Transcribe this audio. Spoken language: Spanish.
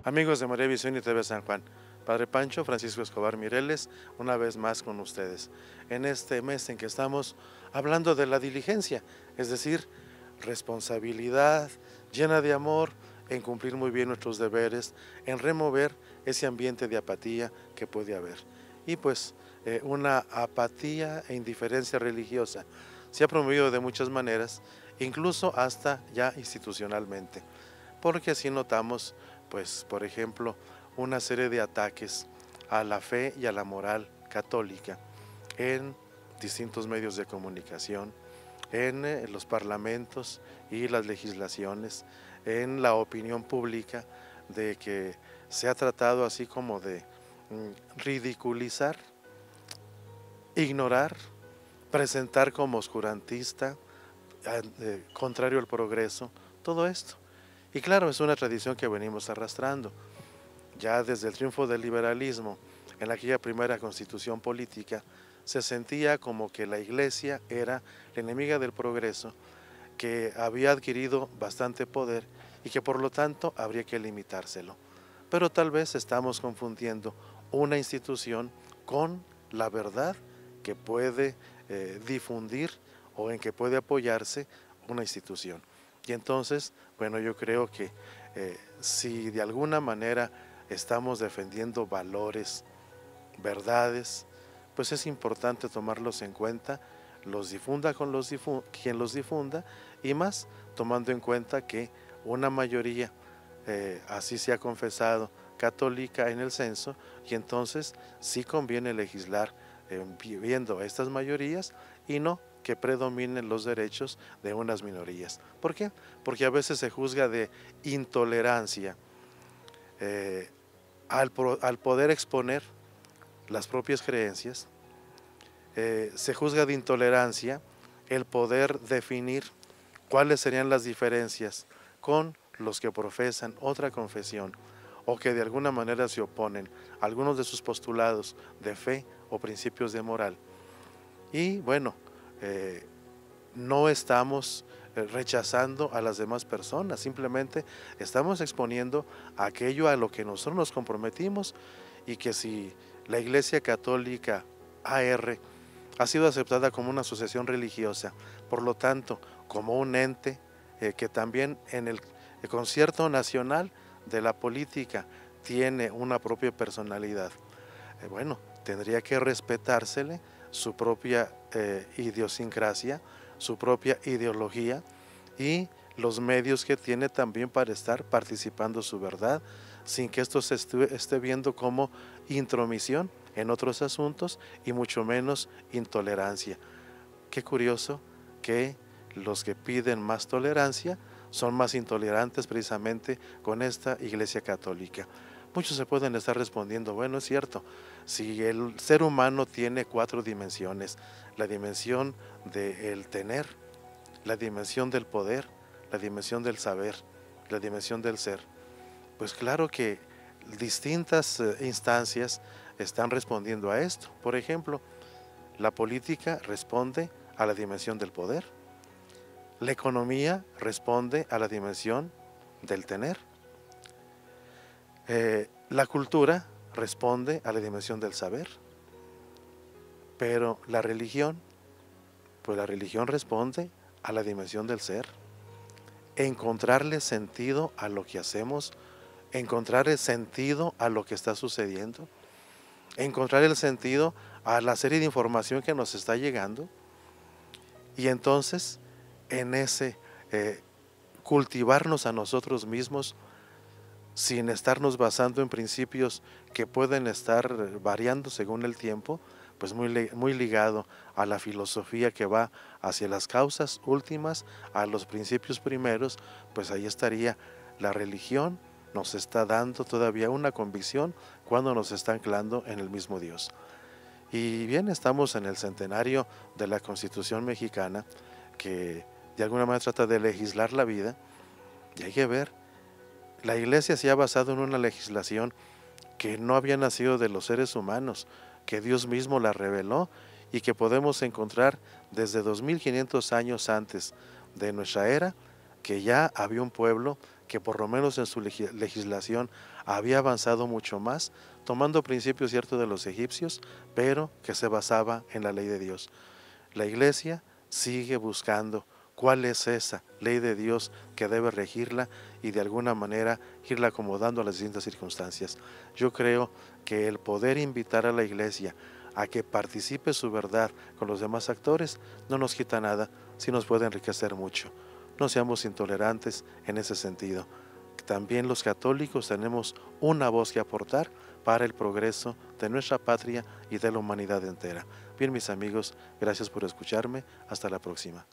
Amigos de María Visión y TV San Juan, Padre Pancho, Francisco Escobar Mireles, una vez más con ustedes. En este mes en que estamos hablando de la diligencia, es decir, responsabilidad llena de amor en cumplir muy bien nuestros deberes, en remover ese ambiente de apatía que puede haber. Y pues una apatía e indiferencia religiosa se ha promovido de muchas maneras, incluso hasta ya institucionalmente, porque así notamos, pues, por ejemplo, una serie de ataques a la fe y a la moral católica en distintos medios de comunicación, en los parlamentos y las legislaciones, en la opinión pública, de que se ha tratado así como de ridiculizar, ignorar, presentar como oscurantista, contrario al progreso, todo esto. Y claro, es una tradición que venimos arrastrando. Ya desde el triunfo del liberalismo, en aquella primera constitución política, se sentía como que la Iglesia era la enemiga del progreso, que había adquirido bastante poder y que por lo tanto habría que limitárselo. Pero tal vez estamos confundiendo una institución con la verdad que puede difundir o en que puede apoyarse una institución. Y entonces, bueno, yo creo que si de alguna manera estamos defendiendo valores, verdades, pues es importante tomarlos en cuenta, los difunda con quien los difunda, y más tomando en cuenta que una mayoría, así se ha confesado, católica en el censo, y entonces sí conviene legislar viendo estas mayorías y no que predominen los derechos de unas minorías. ¿Por qué? Porque a veces se juzga de intolerancia al poder exponer las propias creencias, se juzga de intolerancia el poder definir cuáles serían las diferencias con los que profesan otra confesión o que de alguna manera se oponen a algunos de sus postulados de fe o principios de moral. Y bueno, no estamos rechazando a las demás personas, simplemente estamos exponiendo aquello a lo que nosotros nos comprometimos, y que si la Iglesia Católica AR ha sido aceptada como una asociación religiosa, por lo tanto como un ente que también en el concierto nacional de la política tiene una propia personalidad, bueno, tendría que respetársele su propia idiosincrasia, su propia ideología y los medios que tiene también para estar participando su verdad, sin que esto se esté viendo como intromisión en otros asuntos y mucho menos intolerancia. Qué curioso que los que piden más tolerancia son más intolerantes precisamente con esta Iglesia Católica. Muchos se pueden estar respondiendo, bueno, es cierto, si el ser humano tiene 4 dimensiones, la dimensión del tener, la dimensión del poder, la dimensión del saber, la dimensión del ser, pues claro que distintas instancias están respondiendo a esto. Por ejemplo, la política responde a la dimensión del poder, la economía responde a la dimensión del tener, la cultura responde a la dimensión del saber, pero la religión, pues la religión responde a la dimensión del ser. Encontrarle sentido a lo que hacemos, encontrar el sentido a lo que está sucediendo, encontrar el sentido a la serie de información que nos está llegando, y entonces en ese cultivarnos a nosotros mismos sin estarnos basando en principios que pueden estar variando según el tiempo, pues muy ligado a la filosofía que va hacia las causas últimas, a los principios primeros, pues ahí estaría la religión, nos está dando todavía una convicción cuando nos está anclando en el mismo Dios. Y bien, estamos en el centenario de la Constitución mexicana, que de alguna manera trata de legislar la vida, y hay que ver, la Iglesia se ha basado en una legislación que no había nacido de los seres humanos, que Dios mismo la reveló y que podemos encontrar desde 2500 años antes de nuestra era, que ya había un pueblo que por lo menos en su legislación había avanzado mucho más, tomando principios ciertos de los egipcios, pero que se basaba en la ley de Dios. La Iglesia sigue buscando cuál es esa ley de Dios que debe regirla y de alguna manera irla acomodando a las distintas circunstancias. Yo creo que el poder invitar a la Iglesia a que participe su verdad con los demás actores no nos quita nada, sí nos puede enriquecer mucho. No seamos intolerantes en ese sentido. También los católicos tenemos una voz que aportar para el progreso de nuestra patria y de la humanidad entera. Bien, mis amigos, gracias por escucharme. Hasta la próxima.